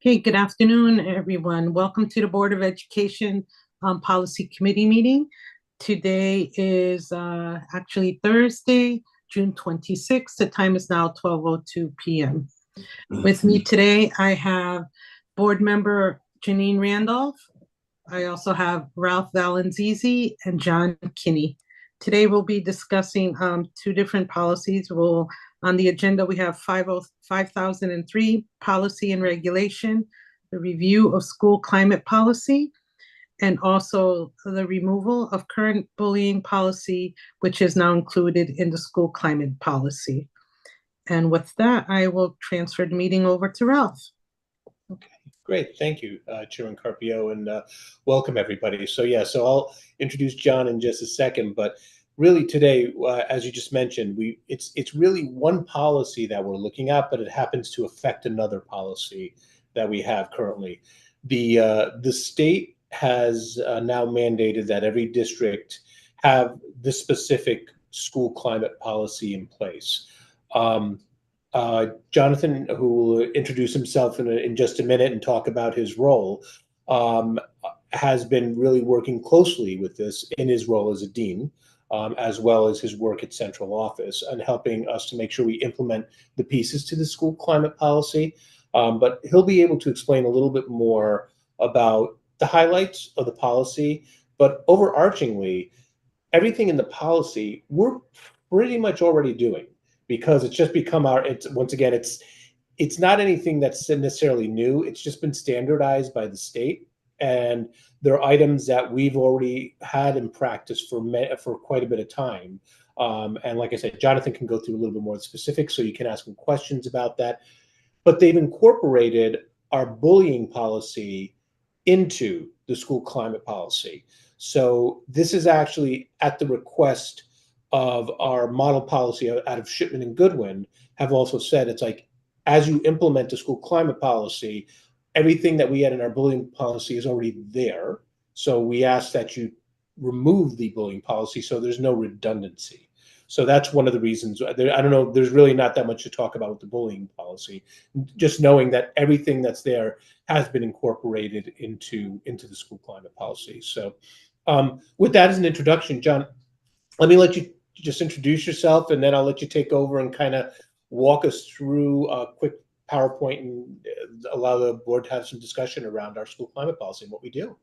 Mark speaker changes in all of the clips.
Speaker 1: Okay, good afternoon, everyone. Welcome to the Board of Education Policy Committee meeting. Today is actually Thursday, June 26th. The time is now 12:02 p.m. With me today, I have Board Member Janine Randolph. I also have Ralph Valenzizi and John Kinney. Today, we'll be discussing two different policies. On the agenda, we have 5003 policy and regulation, the review of school climate policy, and also the removal of current bullying policy, which is now included in the school climate policy. And with that, I will transfer the meeting over to Ralph.
Speaker 2: Okay, great. Thank you, Chairman Carpio, and welcome everybody. So I'll introduce John in just a second, but really today, as you just mentioned, it's really one policy that we're looking at, but it happens to affect another policy that we have currently. The state has now mandated that every district have this specific school climate policy in place. Jonathan, who will introduce himself in just a minute and talk about his role, has been really working closely with this in his role as a dean, as well as his work at central office, and helping us to make sure we implement the pieces to the school climate policy. But he'll be able to explain a little bit more about the highlights of the policy, but overarchingly, everything in the policy we're pretty much already doing, because it's just become it's not anything that's necessarily new. It's just been standardized by the state, and there are items that we've already had in practice for quite a bit of time. And like I said, Jonathan can go through a little bit more specifics, so you can ask him questions about that. But they've incorporated our bullying policy into the school climate policy. So this is actually at the request of our model policy out of Shipman and Goodwin, have also said it's like, as you implement the school climate policy, everything that we had in our bullying policy is already there. So we ask that you remove the bullying policy so there's no redundancy. So that's one of the reasons. I don't know, there's really not that much to talk about with the bullying policy. Just knowing that everything that's there has been incorporated into the school climate policy. So with that as an introduction, John, let me let you just introduce yourself, and then I'll let you take over and kind of walk us through a quick PowerPoint and allow the board to have some discussion around our school climate policy and what we do.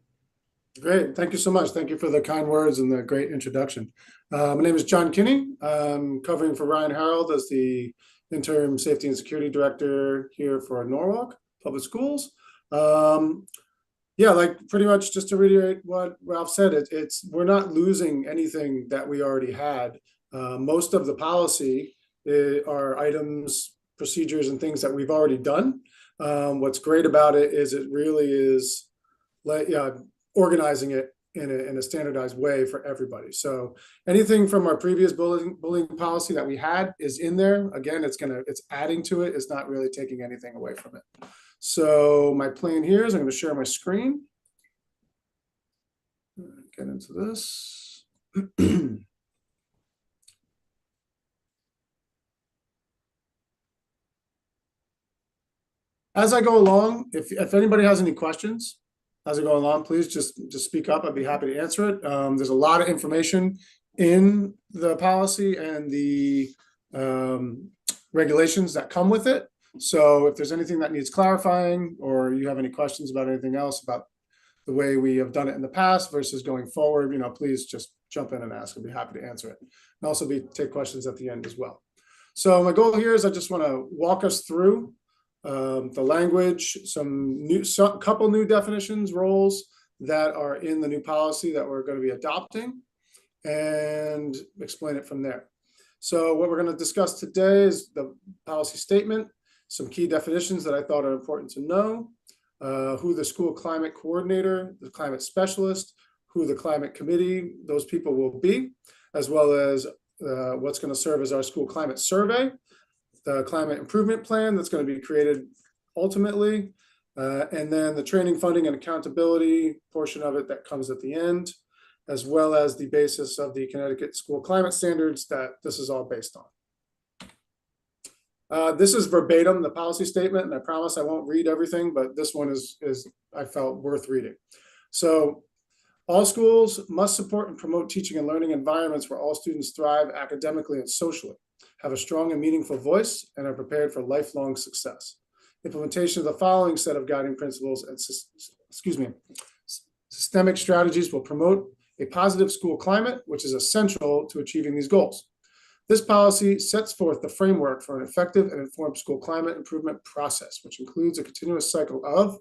Speaker 3: Great. Thank you so much. Thank you for the kind words and the great introduction. My name is John Kinney. I'm covering for Ryan Harold as the interim safety and security director here for Norwalk Public Schools. Yeah, like pretty much just to reiterate what Ralph said, we're not losing anything that we already had. Most of the policy are items, procedures, and things that we've already done. What's great about it is it really is organizing it in a standardized way for everybody. So anything from our previous bullying policy that we had is in there. Again, it's adding to it. It's not really taking anything away from it. So my plan here is I'm going to share my screen. Get into this. As I go along, if anybody has any questions as I go along, please just speak up. I'd be happy to answer it. There's a lot of information in the policy and the regulations that come with it. So if there's anything that needs clarifying, or you have any questions about anything else about the way we have done it in the past versus going forward, please just jump in and ask. I'll be happy to answer it. And also take questions at the end as well. So my goal here is I just want to walk us through the language, couple new definitions, roles that are in the new policy that we're going to be adopting, and explain it from there. So what we're going to discuss today is the policy statement, some key definitions that I thought are important to know, who the school climate coordinator, the climate specialist, who the climate committee, those people will be, as well as what's going to serve as our school climate survey, the climate improvement plan that's going to be created ultimately, and then the training, funding, and accountability portion of it that comes at the end, as well as the basis of the Connecticut school climate standards that this is all based on. This is verbatim, the policy statement, and I promise I won't read everything, but this one is I felt worth reading. So all schools must support and promote teaching and learning environments where all students thrive academically and socially, have a strong and meaningful voice, and are prepared for lifelong success. Implementation of the following set of guiding principles and systemic strategies will promote a positive school climate, which is essential to achieving these goals. This policy sets forth the framework for an effective and informed school climate improvement process, which includes a continuous cycle of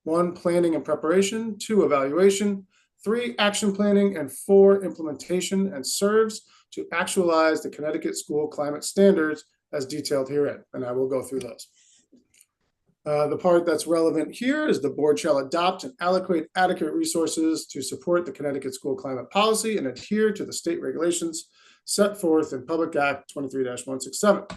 Speaker 3: 1, planning and preparation, 2, evaluation, 3, action planning, and 4, implementation, and serves to actualize the Connecticut school climate standards as detailed herein. And I will go through those. The part that's relevant here is the board shall adopt and allocate adequate resources to support the Connecticut school climate policy and adhere to the state regulations set forth in Public Act 23-167.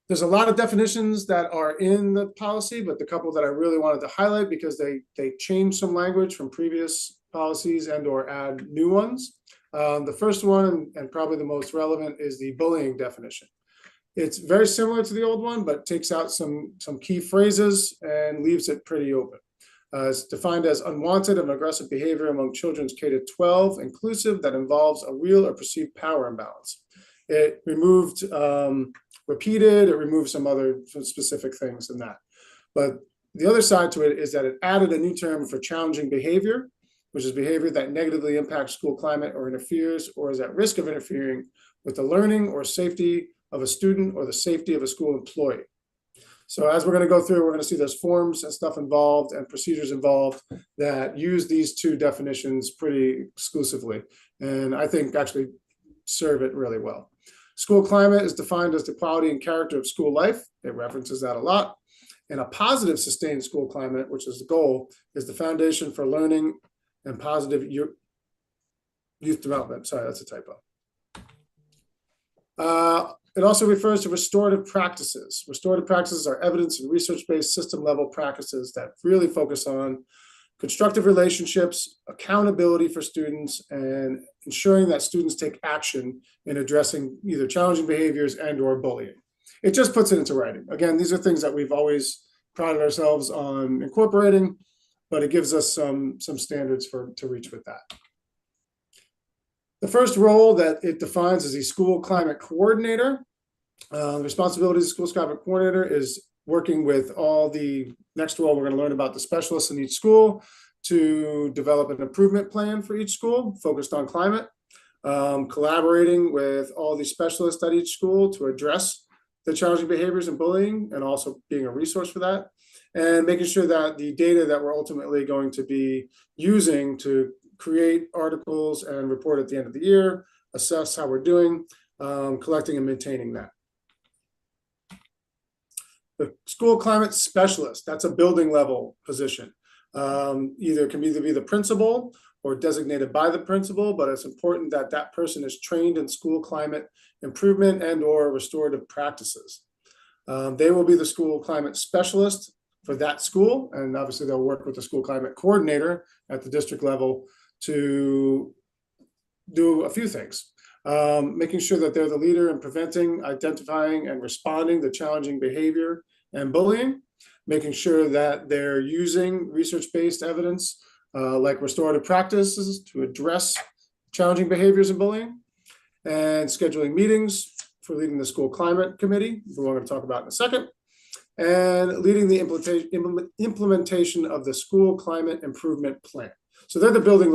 Speaker 3: There's a lot of definitions that are in the policy, but the couple that I really wanted to highlight because they change some language from previous policies and or add new ones. The first one, and probably the most relevant, is the bullying definition. It's very similar to the old one, but takes out some key phrases and leaves it pretty open. It's defined as unwanted and aggressive behavior among children's K-12 inclusive that involves a real or perceived power imbalance. It removed repeated, it removed some specific things in that. But the other side to it is that it added a new term for challenging behavior, which is behavior that negatively impacts school climate or interferes or is at risk of interfering with the learning or safety of a student or the safety of a school employee. So as we're going to go through, we're going to see there's forms and stuff involved and procedures involved that use these two definitions pretty exclusively, and I think actually serve it really well. School climate is defined as the quality and character of school life. It references that a lot. And a positive sustained school climate, which is the goal, is the foundation for learning and positive youth development. Sorry, that's a typo. It also refers to restorative practices. Restorative practices are evidence and research-based system-level practices that really focus on constructive relationships, accountability for students, and ensuring that students take action in addressing either challenging behaviors and or bullying. It just puts it into writing. Again, these are things that we've always prided ourselves on incorporating, but it gives us some standards to reach with that. The first role that it defines is the school climate coordinator. The responsibilities of the school climate coordinator is working with all the next role. We're going to learn about the specialists in each school to develop an improvement plan for each school focused on climate, collaborating with all the specialists at each school to address the challenging behaviors and bullying, and also being a resource for that, and making sure that the data that we're ultimately going to be using to create articles and report at the end of the year, assess how we're doing, collecting and maintaining that. The school climate specialist, that's a building level position. It can either be the principal or designated by the principal, but it's important that that person is trained in school climate improvement and or restorative practices. They will be the school climate specialist for that school, and obviously they'll work with the school climate coordinator at the district level to do a few things. Making sure that they're the leader in preventing, identifying, and responding to challenging behavior and bullying, making sure that they're using research-based evidence like restorative practices to address challenging behaviors and bullying, and scheduling meetings for leading the school climate committee, we're going to talk about in a second, and leading the implementation of the school climate improvement plan. So they're the building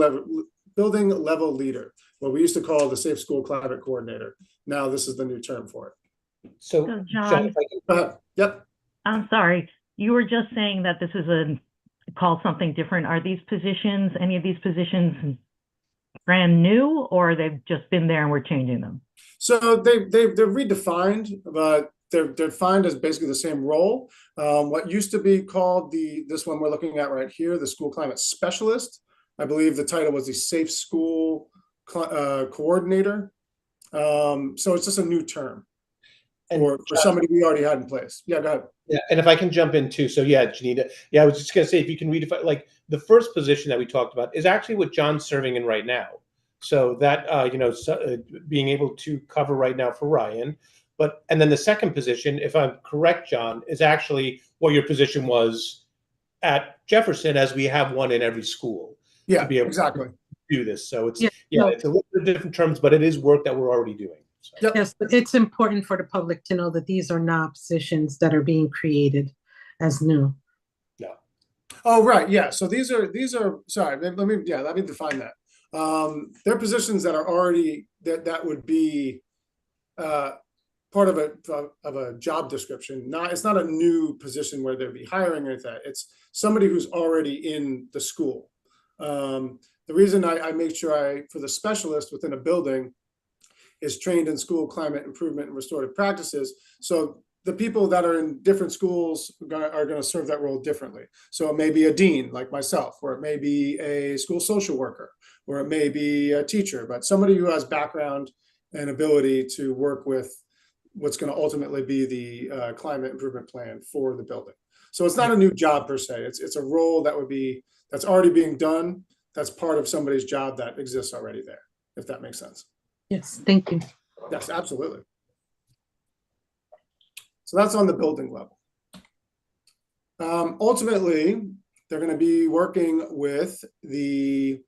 Speaker 3: level leader, what we used to call the Safe School Climate Coordinator. Now this is the new term for it.
Speaker 4: So
Speaker 5: John,
Speaker 3: Yep.
Speaker 5: I'm sorry. You were just saying that this is called something different. Are these positions, any of these positions, brand new, or they've just been there and we're changing them?
Speaker 3: So they're redefined, but they're defined as basically the same role. What used to be called this one we're looking at right here, the school climate specialist, I believe the title was the Safe School Coordinator. So it's just a new term for somebody we already had in place. Yeah, go ahead.
Speaker 2: Yeah, and if I can jump in too. So yeah, Janita, I was just going to say, if you can redefine, like the first position that we talked about is actually what John's serving in right now. So that, being able to cover right now for Ryan, But, and then the second position, if I'm correct, John, is actually what your position was at Jefferson, as we have one in every school.
Speaker 3: Yeah,
Speaker 2: To be able
Speaker 3: exactly.
Speaker 2: to do this. So it's,
Speaker 1: Yeah,
Speaker 2: yeah,
Speaker 1: no.
Speaker 2: it's a little bit different terms, but it is work that we're already doing. So.
Speaker 3: Yep.
Speaker 1: Yes, but it's important for the public to know that these are not positions that are being created as new.
Speaker 2: No.
Speaker 3: Oh, right, yeah, so these are, sorry, let me define that. They're positions that are already, that would be part of a job description. It's not a new position where they'd be hiring or anything. It's somebody who's already in the school. The reason I make sure for the specialist within a building is trained in school climate improvement and restorative practices. So the people that are in different schools are going to serve that role differently. So it may be a dean like myself, or it may be a school social worker, or it may be a teacher, but somebody who has background and ability to work with what's going to ultimately be the climate improvement plan for the building. So it's not a new job per se. It's a role that's already being done. That's part of somebody's job that exists already there, if that makes sense.
Speaker 1: Yes, thank you.
Speaker 3: Yes, absolutely. So that's on the building level. Ultimately, they're going to be working with the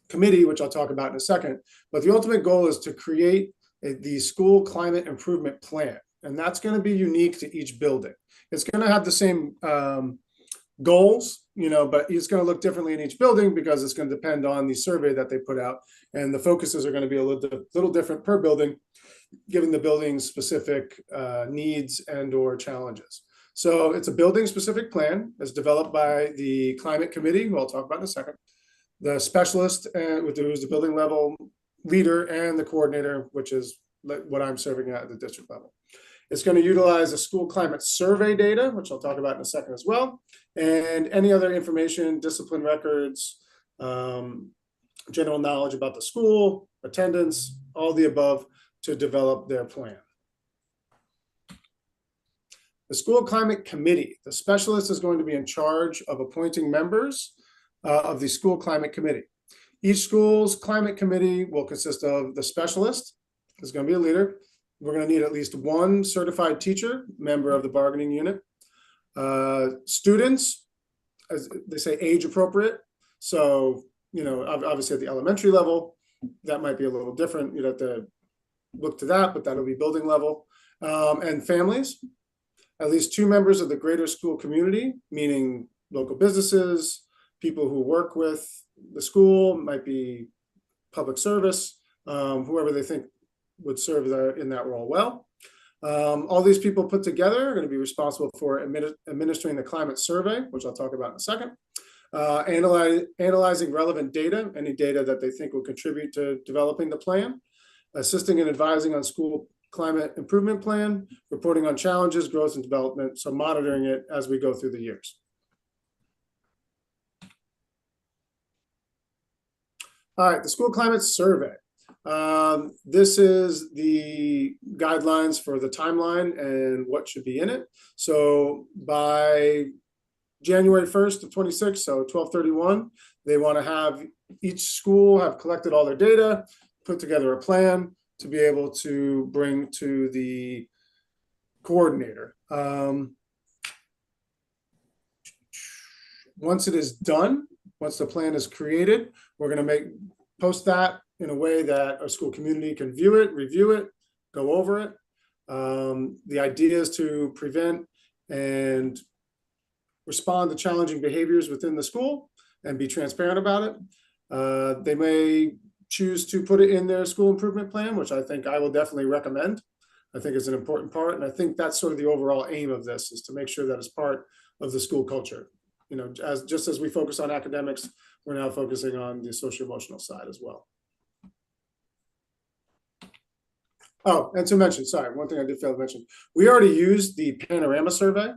Speaker 3: committee, which I'll talk about in a second. But the ultimate goal is to create the school climate improvement plan. And that's going to be unique to each building. It's going to have the same goals, but it's going to look differently in each building because it's going to depend on the survey that they put out. And the focuses are going to be a little different per building, given the building's specific needs and or challenges. So it's a building specific plan that's developed by the climate committee, who I'll talk about in a second, the specialist, who's the building level leader, and the coordinator, which is what I'm serving at the district level. It's going to utilize the school climate survey data, which I'll talk about in a second as well, and any other information, discipline records, general knowledge about the school, attendance, all the above, to develop their plan. The school climate committee, the specialist is going to be in charge of appointing members of the school climate committee. Each school's climate committee will consist of the specialist, who's going to be a leader. We're going to need at least one certified teacher, member of the bargaining unit. Students, as they say, age appropriate. So, obviously at the elementary level, that might be a little different. You'd have to look to that, but that'll be building level. And families, at least two members of the greater school community, meaning local businesses, people who work with the school, might be public service, whoever they think would serve in that role well. All these people put together are going to be responsible for administering the climate survey, which I'll talk about in a second, analyzing relevant data, any data that they think will contribute to developing the plan, assisting and advising on school climate improvement plan, reporting on challenges, growth, and development, so monitoring it as we go through the years. All right, the school climate survey. This is the guidelines for the timeline and what should be in it. So by January 1st of 26, so 12/31, they want to have each school have collected all their data, put together a plan to be able to bring to the coordinator. Once it is done, once the plan is created, we're going to post that in a way that our school community can view it, review it, go over it. The idea is to prevent and respond to challenging behaviors within the school and be transparent about it. They may choose to put it in their school improvement plan, which I think I will definitely recommend. I think it's an important part. And I think that's sort of the overall aim of this, is to make sure that it's part of the school culture. Just as we focus on academics, we're now focusing on the socio-emotional side as well. Oh, and to mention, sorry, one thing I did fail to mention, we already used the panorama survey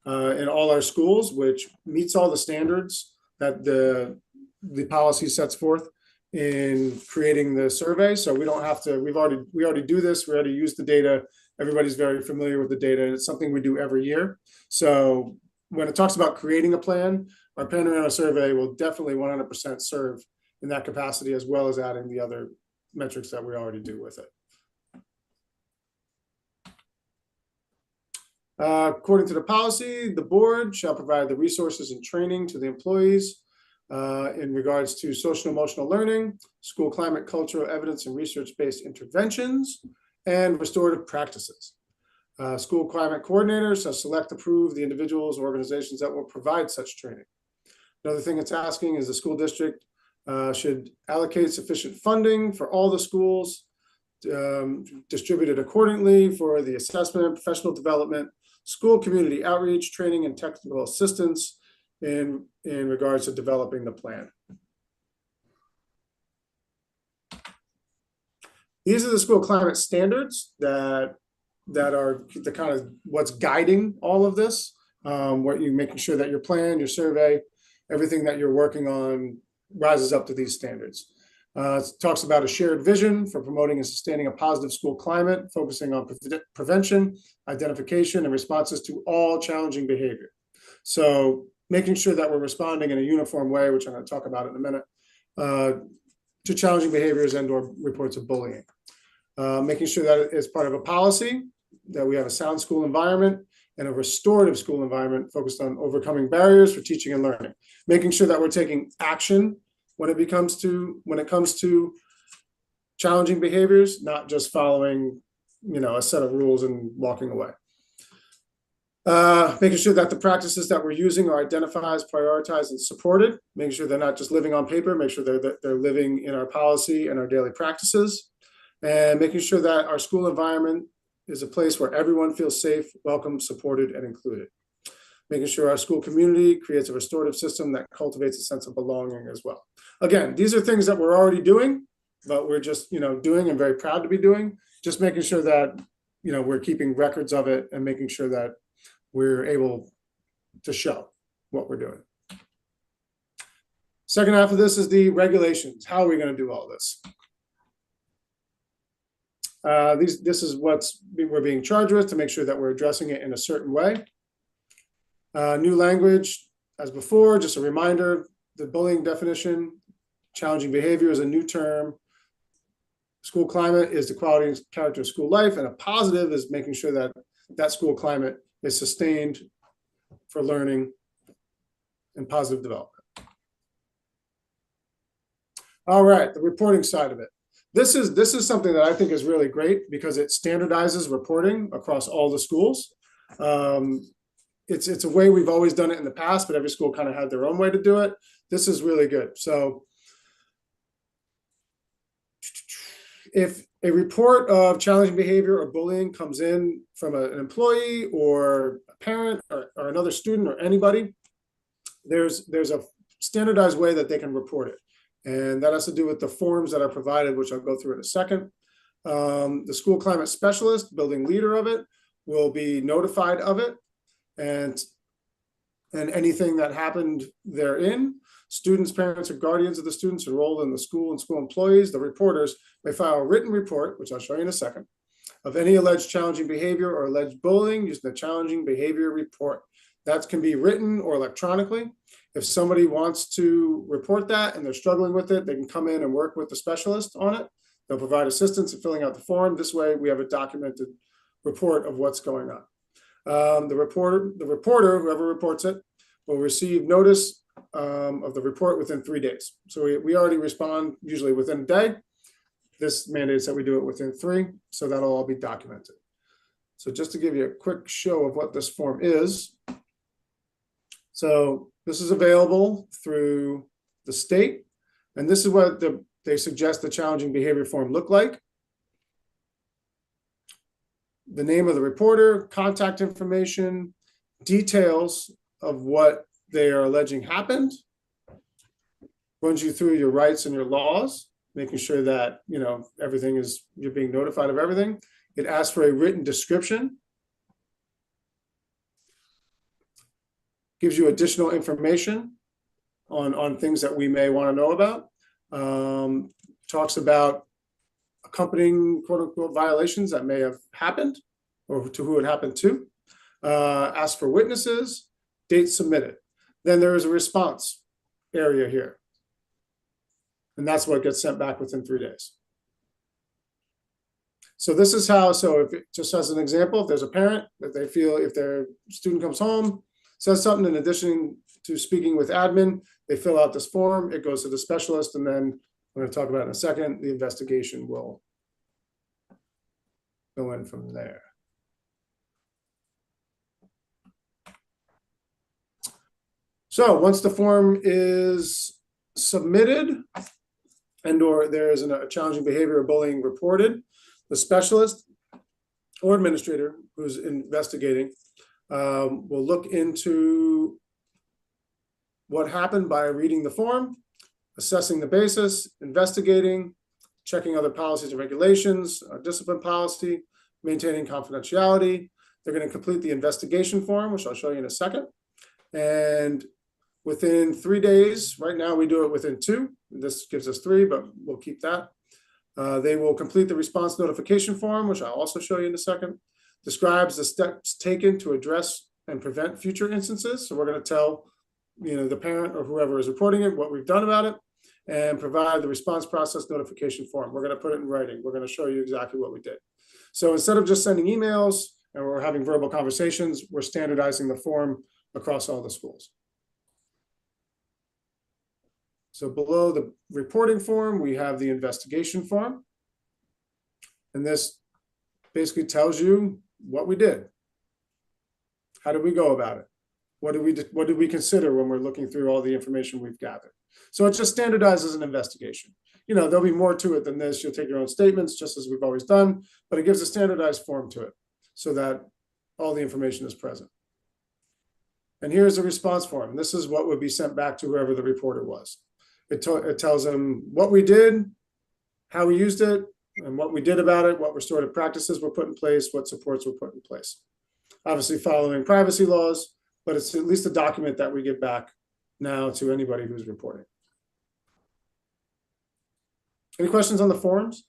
Speaker 3: in all our schools, which meets all the standards that the policy sets forth in creating the survey. So we don't have to, we already do this, we already use the data. Everybody's very familiar with the data, and it's something we do every year. So when it talks about creating a plan, our panorama survey will definitely 100% serve in that capacity, as well as adding the other metrics that we already do with it. According to the policy, the board shall provide the resources and training to the employees in regards to social emotional learning, school climate, cultural evidence, and research-based interventions, and restorative practices. School climate coordinators shall select, approve the individuals or organizations that will provide such training. Another thing it's asking is the school district should allocate sufficient funding for all the schools, distributed accordingly for the assessment, professional development, school community outreach, training, and technical assistance in regards to developing the plan. These are the school climate standards that are the kind of what's guiding all of this. What you're making sure that your plan, your survey, everything that you're working on rises up to these standards. It talks about a shared vision for promoting and sustaining a positive school climate, focusing on prevention, identification, and responses to all challenging behavior. So making sure that we're responding in a uniform way, which I'm going to talk about in a minute, to challenging behaviors and/or reports of bullying. Making sure that it's part of a policy, that we have a sound school environment and a restorative school environment focused on overcoming barriers for teaching and learning. Making sure that we're taking action when it comes to challenging behaviors, not just following, a set of rules and walking away. Making sure that the practices that we're using are identified, prioritized, and supported. Making sure they're not just living on paper. Make sure they're living in our policy and our daily practices. And making sure that our school environment is a place where everyone feels safe, welcome, supported, and included. Making sure our school community creates a restorative system that cultivates a sense of belonging as well. Again, these are things that we're already doing, but we're just, doing and very proud to be doing. Just making sure that, we're keeping records of it and making sure that we're able to show what we're doing. Second half of this is the regulations. How are we going to do all this? This is what we're being charged with to make sure that we're addressing it in a certain way. New language, as before, just a reminder, the bullying definition, challenging behavior is a new term. School climate is the quality and character of school life, and a positive is making sure that that school climate is sustained for learning and positive development. All right, the reporting side of it. This is something that I think is really great because it standardizes reporting across all the schools. It's a way we've always done it in the past, but every school kind of had their own way to do it. This is really good. So if a report of challenging behavior or bullying comes in from an employee or a parent or another student or anybody, there's a standardized way that they can report it. And that has to do with the forms that are provided, which I'll go through in a second. The school climate specialist, building leader of it, will be notified of it and anything that happened therein. Students, parents, or guardians of the students enrolled in the school and school employees, the reporters, may file a written report, which I'll show you in a second, of any alleged challenging behavior or alleged bullying using the challenging behavior report. That can be written or electronically. If somebody wants to report that and they're struggling with it, they can come in and work with the specialist on it. They'll provide assistance in filling out the form. This way we have a documented report of what's going on. The reporter, whoever reports it, will receive notice of the report within 3 days. So we already respond usually within a day. This mandates that we do it within 3, so that'll all be documented. So just to give you a quick show of what this form is. So this is available through the state, and this is what they suggest the challenging behavior form look like. The name of the reporter, contact information, details of what they are alleging happened, runs you through your rights and your laws, making sure that everything is, you're being notified of everything. It asks for a written description, gives you additional information on things that we may want to know about, talks about accompanying quote unquote violations that may have happened or to who it happened to, asks for witnesses, dates submitted. Then there is a response area here. And that's what gets sent back within 3 days. So this is how, so if it, just as an example, if there's a parent that they feel if their student comes home, says something in addition to speaking with admin, they fill out this form, it goes to the specialist, and then we're going to talk about in a second, the investigation will go in from there. So once the form is submitted and or there is a challenging behavior or bullying reported, the specialist or administrator who's investigating will look into what happened by reading the form, assessing the basis, investigating, checking other policies and regulations, discipline policy, maintaining confidentiality. They're going to complete the investigation form, which I'll show you in a second. And within 3 days, right now we do it within 2. This gives us 3, but we'll keep that. They will complete the response notification form, which I'll also show you in a second. Describes the steps taken to address and prevent future instances. So we're going to tell, the parent or whoever is reporting it what we've done about it, and provide the response process notification form. We're going to put it in writing. We're going to show you exactly what we did. So instead of just sending emails and we're having verbal conversations, we're standardizing the form across all the schools. So below the reporting form, we have the investigation form. And this basically tells you what we did. How did we go about it? What did we consider when we're looking through all the information we've gathered? So it just standardizes an investigation. There'll be more to it than this. You'll take your own statements, just as we've always done, but it gives a standardized form to it so that all the information is present. And here's the response form. This is what would be sent back to whoever the reporter was. It tells them what we did, how we used it, and what we did about it, what restorative practices were put in place, what supports were put in place. Obviously following privacy laws, but it's at least a document that we give back now to anybody who's reporting. Any questions on the forms?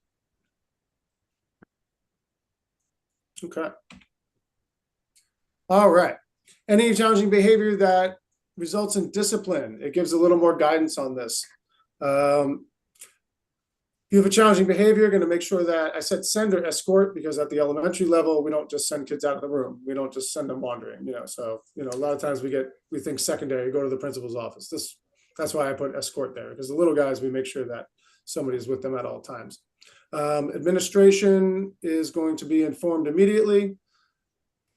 Speaker 3: Okay. All right. Any challenging behavior that results in discipline? It gives a little more guidance on this. If you have a challenging behavior, you're going to make sure that I said send or escort, because at the elementary level, we don't just send kids out of the room. We don't just send them wandering, So, a lot of times we think secondary, go to the principal's office. That's why I put escort there, because the little guys, we make sure that somebody's with them at all times. Administration is going to be informed immediately.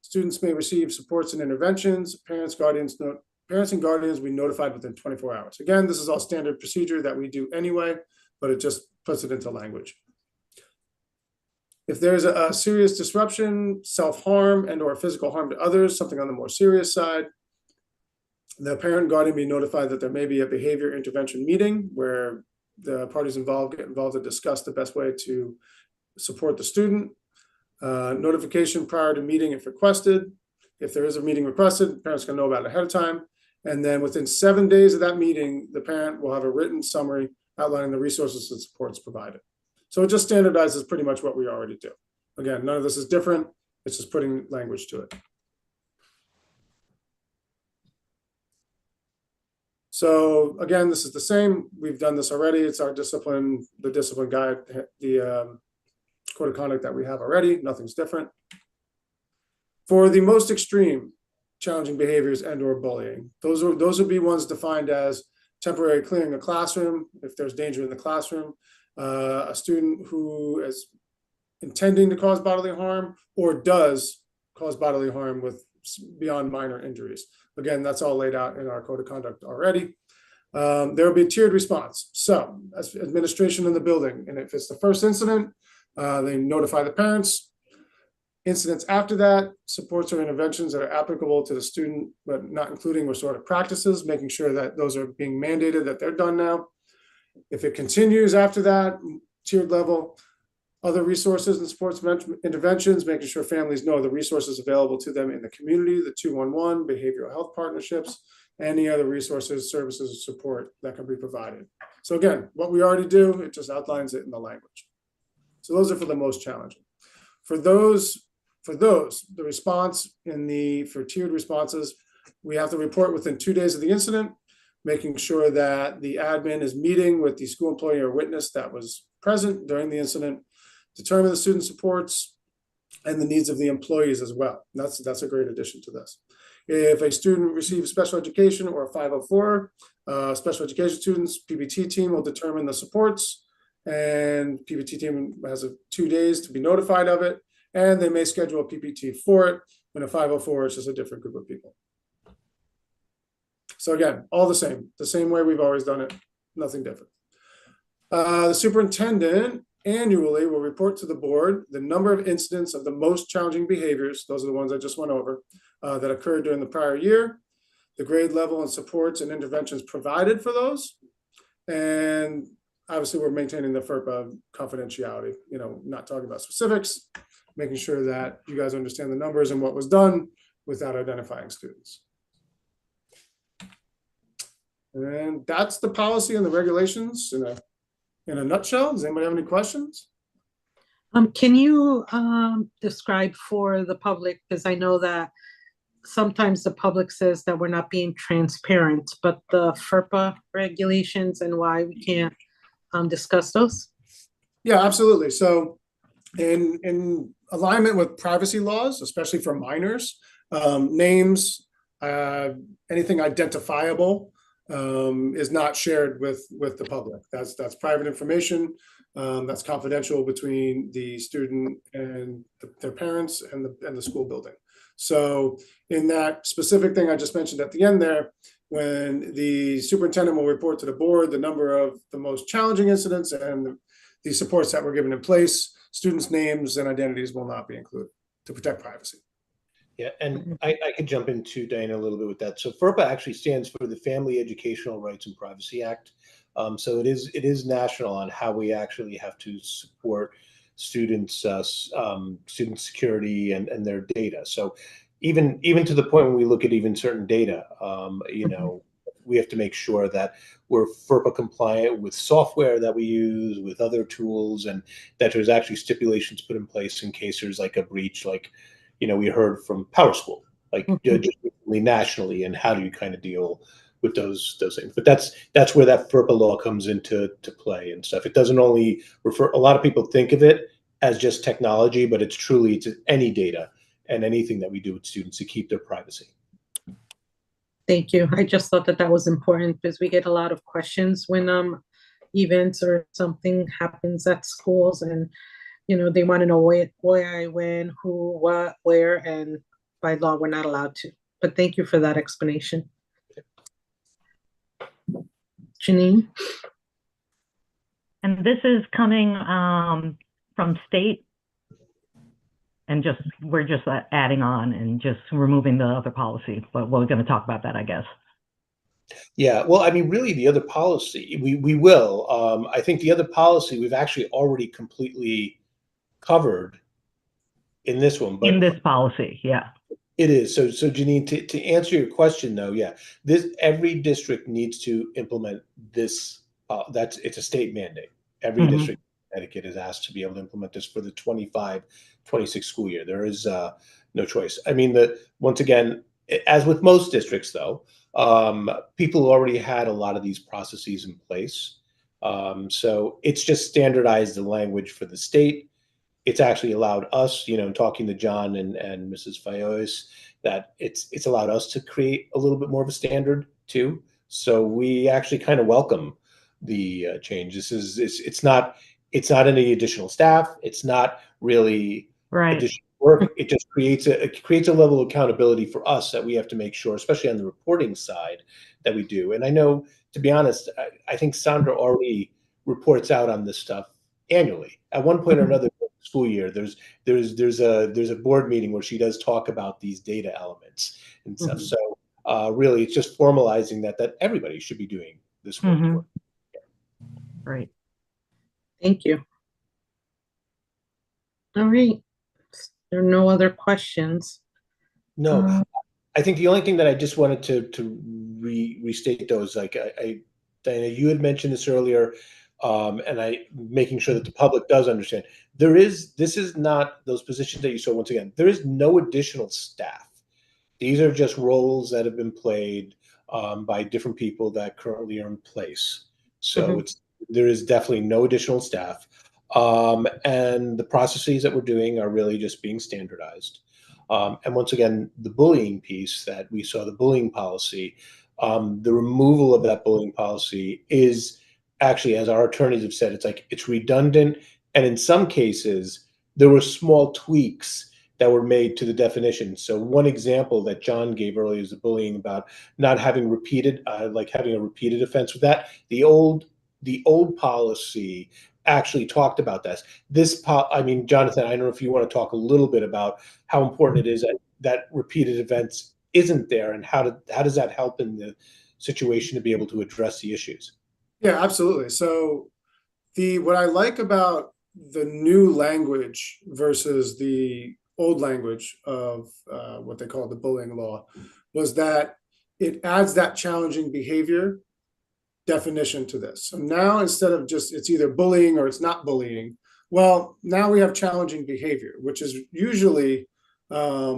Speaker 3: Students may receive supports and interventions. Parents and guardians will be notified within 24 hours. Again, this is all standard procedure that we do anyway, but it just puts it into language. If there's a serious disruption, self-harm and or physical harm to others, something on the more serious side, the parent and guardian be notified that there may be a behavior intervention meeting where the parties involved get involved to discuss the best way to support the student. Notification prior to meeting if requested. If there is a meeting requested, parents can know about it ahead of time. And then within 7 days of that meeting, the parent will have a written summary outlining the resources and supports provided. So it just standardizes pretty much what we already do. Again, none of this is different. It's just putting language to it. So again, this is the same. We've done this already. It's our discipline, the discipline guide, the code of conduct that we have already. Nothing's different. For the most extreme challenging behaviors and or bullying, those would be ones defined as temporary clearing a classroom if there's danger in the classroom, a student who is intending to cause bodily harm or does cause bodily harm with beyond minor injuries. Again, that's all laid out in our code of conduct already. There will be a tiered response. So as administration in the building, and if it's the first incident, they notify the parents. Incidents after that, supports or interventions that are applicable to the student, but not including restorative practices, making sure that those are being mandated, that they're done now. If it continues after that, tiered level, other resources and supports interventions, making sure families know the resources available to them in the community, the 211, behavioral health partnerships, any other resources, services, or support that can be provided. So again, what we already do, it just outlines it in the language. So those are for the most challenging. For those, the response for tiered responses, we have to report within 2 days of the incident, making sure that the admin is meeting with the school employee or witness that was present during the incident. determine the student supports and the needs of the employees as well. That's a great addition to this. If a student receives special education or a 504, special education students, PBT team will determine the supports, and PBT team has 2 days to be notified of it, and they may schedule a PPT for it. When a 504 is just a different group of people. So again, all the same way we've always done it, nothing different. The superintendent annually will report to the board the number of incidents of the most challenging behaviors, those are the ones I just went over, that occurred during the prior year, the grade level and supports and interventions provided for those, and obviously we're maintaining the FERPA confidentiality, not talking about specifics, making sure that you guys understand the numbers and what was done without identifying students. And that's the policy and the regulations in a nutshell. Does anybody have any questions?
Speaker 1: Can you describe for the public, because I know that sometimes the public says that we're not being transparent, but the FERPA regulations and why we can't discuss those?
Speaker 3: Yeah, absolutely. So in alignment with privacy laws, especially for minors, names, anything identifiable is not shared with the public. That's private information. That's confidential between the student and their parents and the school building. So in that specific thing I just mentioned at the end there, when the superintendent will report to the board the number of the most challenging incidents and the supports that were given in place, students' names and identities will not be included to protect privacy.
Speaker 2: Yeah, and I could jump into Diana a little bit with that. So FERPA actually stands for the Family Educational Rights and Privacy Act. So it is national on how we actually have to support students' student security and their data. So even to the point when we look at even certain data, we have to make sure that we're FERPA compliant with software that we use, with other tools, and that there's actually stipulations put in place in case there's like a breach, like we heard from PowerSchool, like just nationally, and how do you kind of deal with those things? But that's where that FERPA law comes into play and stuff. It doesn't only refer. A lot of people think of it as just technology, but it's truly to any data and anything that we do with students to keep their privacy.
Speaker 1: Thank you. I just thought that was important because we get a lot of questions when events or something happens at schools, and they want to know why, when, who, what, where, and by law we're not allowed to. But thank you for that explanation. Janine?
Speaker 5: And this is coming from state, and we're just adding on and just removing the other policy, but we're going to talk about that, I guess.
Speaker 2: Yeah, well, I mean, really, the other policy, we will. I think the other policy we've actually already completely covered in this one. But
Speaker 5: in this policy, yeah.
Speaker 2: It is. So Janine, to answer your question, though, yeah, every district needs to implement this. It's a state mandate. Every district in Connecticut is asked to be able to implement this for the 25-26 school year. There is no choice. I mean, once again, as with most districts, though, people already had a lot of these processes in place. So it's just standardized the language for the state. It's actually allowed us, talking to John and Mrs. Fayos, that it's allowed us to create a little bit more of a standard too. So we actually kind of welcome the change. It's not any additional staff. It's not really additional work. It just creates a level of accountability for us that we have to make sure, especially on the reporting side, that we do. And I know, to be honest, I think Sandra already reports out on this stuff annually. At one point or another school year, there's a board meeting where she does talk about these data elements and stuff. So really, it's just formalizing that everybody should be doing this work.
Speaker 5: Right.
Speaker 1: Thank you. All right. There are no other questions.
Speaker 2: No, I think the only thing that I just wanted to restate though is, like, Diana, you had mentioned this earlier, and making sure that the public does understand. This is not those positions that you saw. Once again, there is no additional staff. These are just roles that have been played by different people that currently are in place. So there is definitely no additional staff. And the processes that we're doing are really just being standardized. And once again, the bullying piece that we saw, the bullying policy, the removal of that bullying policy is actually, as our attorneys have said, it's redundant. And in some cases, there were small tweaks that were made to the definition. So one example that John gave earlier is the bullying about not having repeated, like having a repeated offense with that. The old policy actually talked about this. I mean, Jonathan, I don't know if you want to talk a little bit about how important it is that repeated events isn't there, and how does that help in the situation to be able to address the issues?
Speaker 3: Yeah, absolutely. So what I like about the new language versus the old language of what they call the bullying law was that it adds that challenging behavior definition to this. So now, instead of just it's either bullying or it's not bullying, well, now we have challenging behavior, which is usually what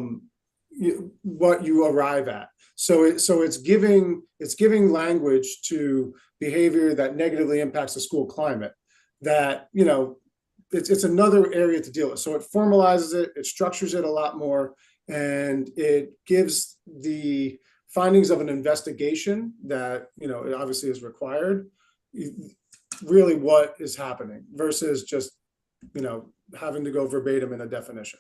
Speaker 3: you arrive at. So it's giving language to behavior that negatively impacts the school climate, that, you know, it's another area to deal with. So it formalizes it, it structures it a lot more, and it gives the findings of an investigation that, you know, it obviously is required, really what is happening, versus just, you know, having to go verbatim in a definition.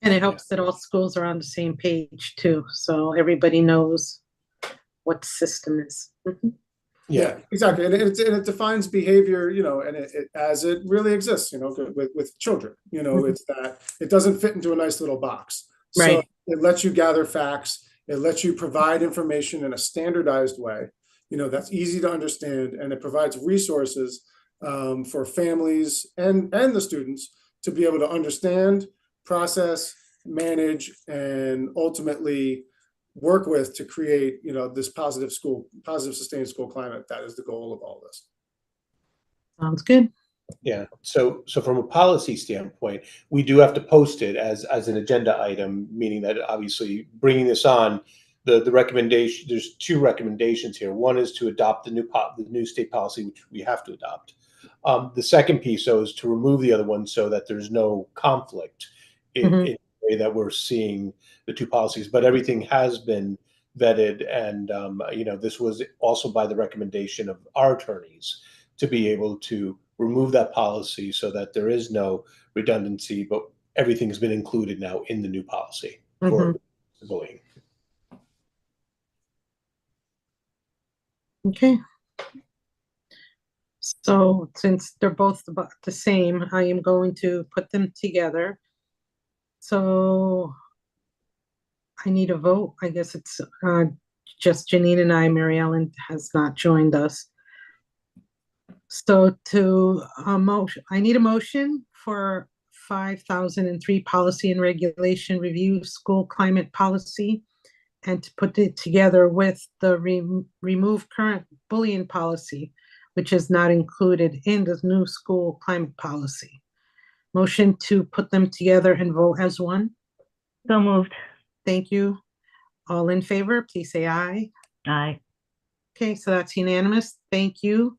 Speaker 1: And it helps that all schools are on the same page too, so everybody knows what the system is.
Speaker 3: Yeah, exactly. And it defines behavior, you know, and it as it really exists, you know, with children, you know, it's that it doesn't fit into a nice little box.
Speaker 1: Right.
Speaker 3: So it lets you gather facts. It lets you provide information in a standardized way, you know, that's easy to understand, and it provides resources for families and the students to be able to understand, process, manage, and ultimately work with to create, you know, this positive sustained school climate. That is the goal of all this.
Speaker 1: Sounds good.
Speaker 2: Yeah. So from a policy standpoint, we do have to post it as an agenda item, meaning that obviously bringing this on, the recommendation, there's two recommendations here. One is to adopt the new state policy, which we have to adopt. The second piece, though, is to remove the other one so that there's no conflict in the way that we're seeing the two policies. But everything has been vetted, and you know, this was also by the recommendation of our attorneys to be able to remove that policy so that there is no redundancy, but everything has been included now in the new policy for bullying.
Speaker 1: Okay. So since they're both about the same, I am going to put them together. So I need a vote. I guess it's just Janine and I. Mary Ellen has not joined us. So I need a motion for 5003 policy and regulation review school climate policy, and to put it together with the remove current bullying policy, which is not included in the new school climate policy. Motion to put them together and vote as one.
Speaker 5: So moved.
Speaker 1: Thank you. All in favor, please say aye.
Speaker 5: Aye.
Speaker 1: Okay, so that's unanimous. Thank you,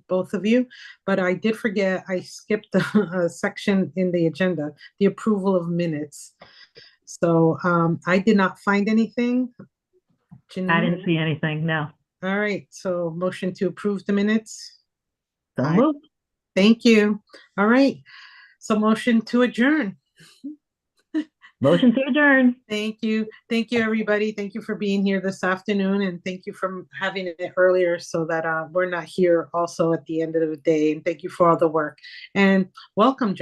Speaker 1: both of you. But I did forget, I skipped a section in the agenda, the approval of minutes. So I did not find anything. Janine?
Speaker 5: I didn't see anything, no.
Speaker 1: All right, so motion to approve the minutes.
Speaker 5: So
Speaker 1: Aye.
Speaker 5: moved.
Speaker 1: Thank you. All right, so motion to adjourn.
Speaker 5: Motion to adjourn.
Speaker 1: Thank you. Thank you, everybody. Thank you for being here this afternoon, and thank you for having it earlier so that we're not here also at the end of the day. And thank you for all the work. And welcome, John.